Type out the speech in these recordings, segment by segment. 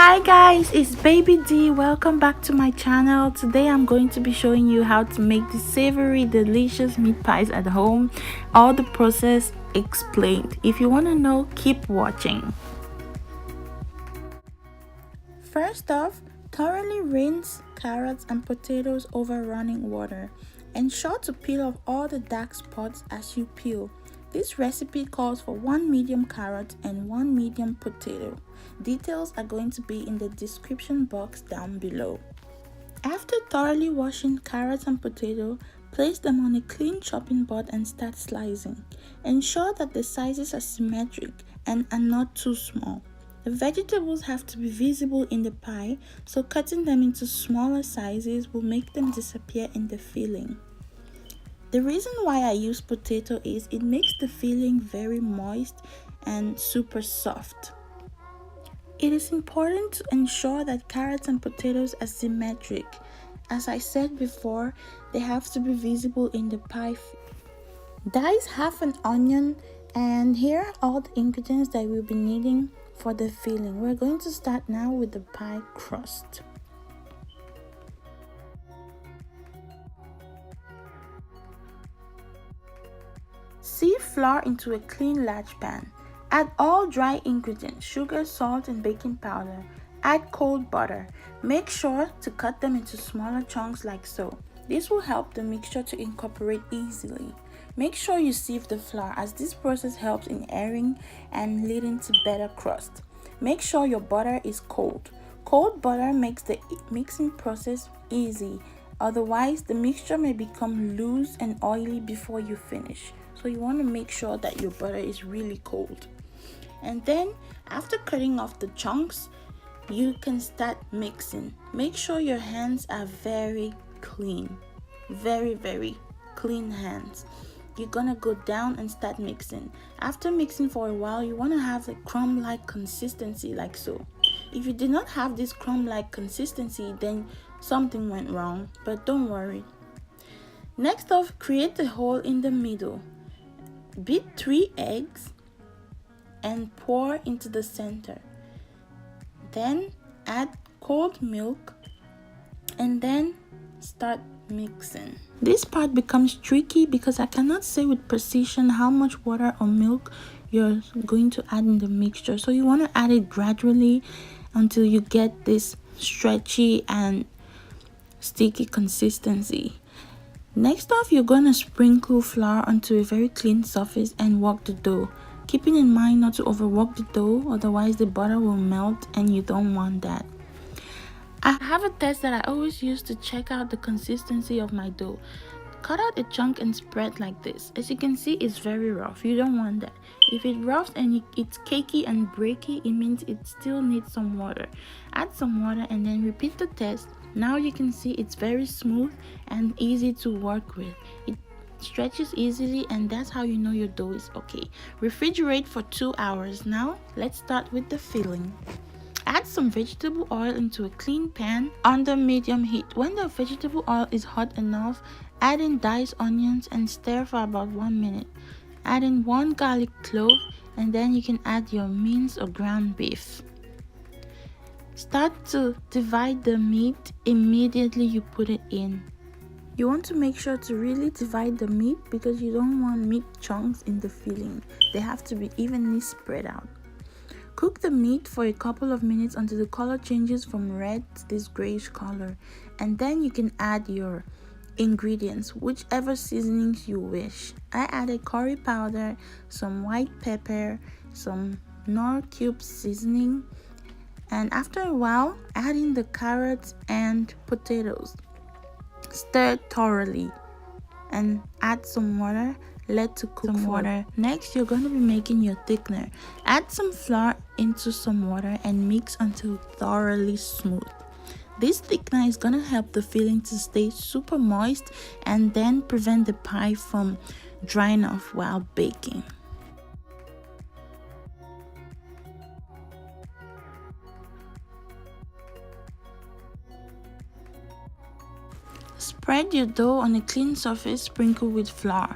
Hi guys, it's BabyDee. Welcome back to my channel. Today I'm going to be showing you how to make the savory delicious meat pies at home. All the process explained. If you want to know, keep watching. First off, thoroughly rinse carrots and potatoes over running water. Ensure to peel off all the dark spots as you peel. This recipe calls for 1 medium carrot and 1 medium potato. Details are going to be in the description box down below. After thoroughly washing carrots and potato, place them on a clean chopping board and start slicing. Ensure that the sizes are symmetric and are not too small. The vegetables have to be visible in the pie, so cutting them into smaller sizes will make them disappear in the filling. The reason why I use potato is it makes the filling very moist and super soft. It is important to ensure that carrots and potatoes are symmetric. As I said before, they have to be visible in the pie. Dice half an onion, and here are all the ingredients that we'll be needing for the filling. We're going to start now with the pie crust. Sieve flour into a clean large pan. Add all dry ingredients, sugar, salt, and baking powder. Add cold butter. Make sure to cut them into smaller chunks like so. This will help the mixture to incorporate easily. Make sure you sieve the flour, as this process helps in airing and leading to better crust. Make sure your butter is cold. Cold butter makes the mixing process easy. Otherwise, the mixture may become loose and oily before you finish. So you want to make sure that your butter is really cold. And then after cutting off the chunks, you can start mixing. Make sure your hands are very clean. Very clean hands. You're gonna go down and start mixing. After mixing for a while, you want to have a crumb-like consistency like so. If you did not have this crumb-like consistency, then something went wrong, but don't worry. Next off, create a hole in the middle. Beat 3 eggs and pour into the center. Then add cold milk and then start mixing. This part becomes tricky because I cannot say with precision how much water or milk you're going to add in the mixture. So you want to add it gradually until you get this stretchy and sticky consistency. Next off, you're going to sprinkle flour onto a very clean surface and work the dough. Keeping in mind not to overwork the dough, otherwise the butter will melt and you don't want that. I have a test that I always use to check out the consistency of my dough. Cut out a chunk and spread like this. As you can see, it's very rough. You don't want that. If it's rough and it's cakey and breaky, it means it still needs some water. Add some water and then repeat the test. Now you can see it's very smooth and easy to work with. It stretches easily, and that's how you know your dough is okay. Refrigerate for 2 hours. Now let's start with the filling. Add some vegetable oil into a clean pan under medium heat. When the vegetable oil is hot enough, add in diced onions and stir for about 1 minute. Add in 1 garlic clove, and then you can add your minced or ground beef. Start to divide the meat immediately you put it in. You want to make sure to really divide the meat because you don't want meat chunks in the filling. They have to be evenly spread out. Cook the meat for a couple of minutes until the color changes from red to this grayish color, and then you can add your ingredients, whichever seasonings you wish. I added curry powder, some white pepper, some Knorr cube seasoning, and after a while, add in the carrots and potatoes. Stir thoroughly and add some water. Let to cook some water. Next, you're going to be making your thickener. Add some flour into some water and mix until thoroughly smooth. This thickener is going to help the filling to stay super moist and then prevent the pie from drying off while baking. Spread your dough on a clean surface sprinkled with flour.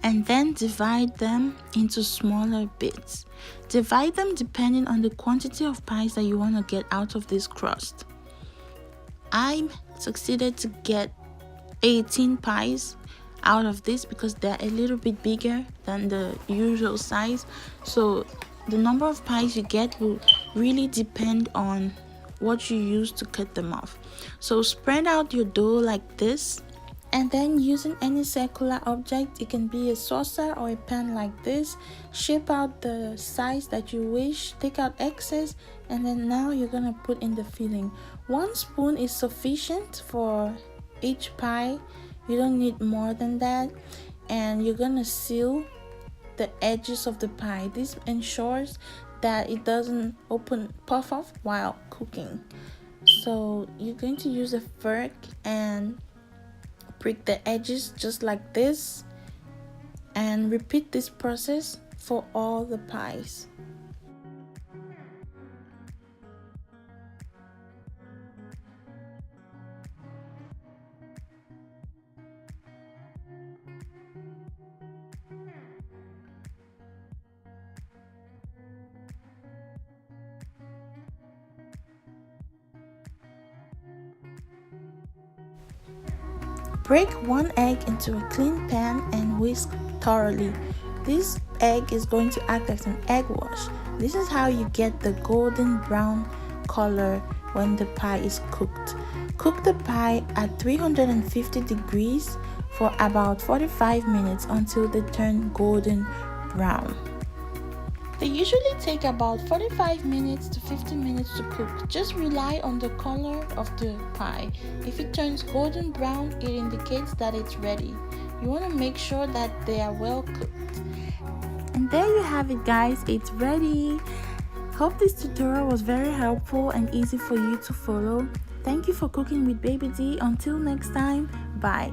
and then divide them into smaller bits. Divide them depending on the quantity of pies that you want to get out of this crust. I succeeded to get 18 pies out of this because they're a little bit bigger than the usual size. So the number of pies you get will really depend on what you use to cut them off. So spread out your dough like this, and then using any circular object, it can be a saucer or a pan like this, shape out the size that you wish, take out excess, and then now you're gonna put in the filling. 1 spoon is sufficient for each pie. You don't need more than that. And you're gonna seal the edges of the pie. This ensures that it doesn't puff off while cooking. So you're going to use a fork and prick the edges just like this, and repeat this process for all the pies. Break 1 egg into a clean pan and whisk thoroughly. This egg is going to act as an egg wash. This is how you get the golden brown color when the pie is cooked. Cook the pie at 350 degrees for about 45 minutes until they turn golden brown. They usually take about 45 minutes to 50 minutes to cook. Just rely on the color of the pie. If it turns golden brown, it indicates that it's ready. You want to make sure that they are well cooked. And there you have it, guys. It's ready. Hope this tutorial was very helpful and easy for you to follow. Thank you for cooking with BabyDee. Until next time, bye.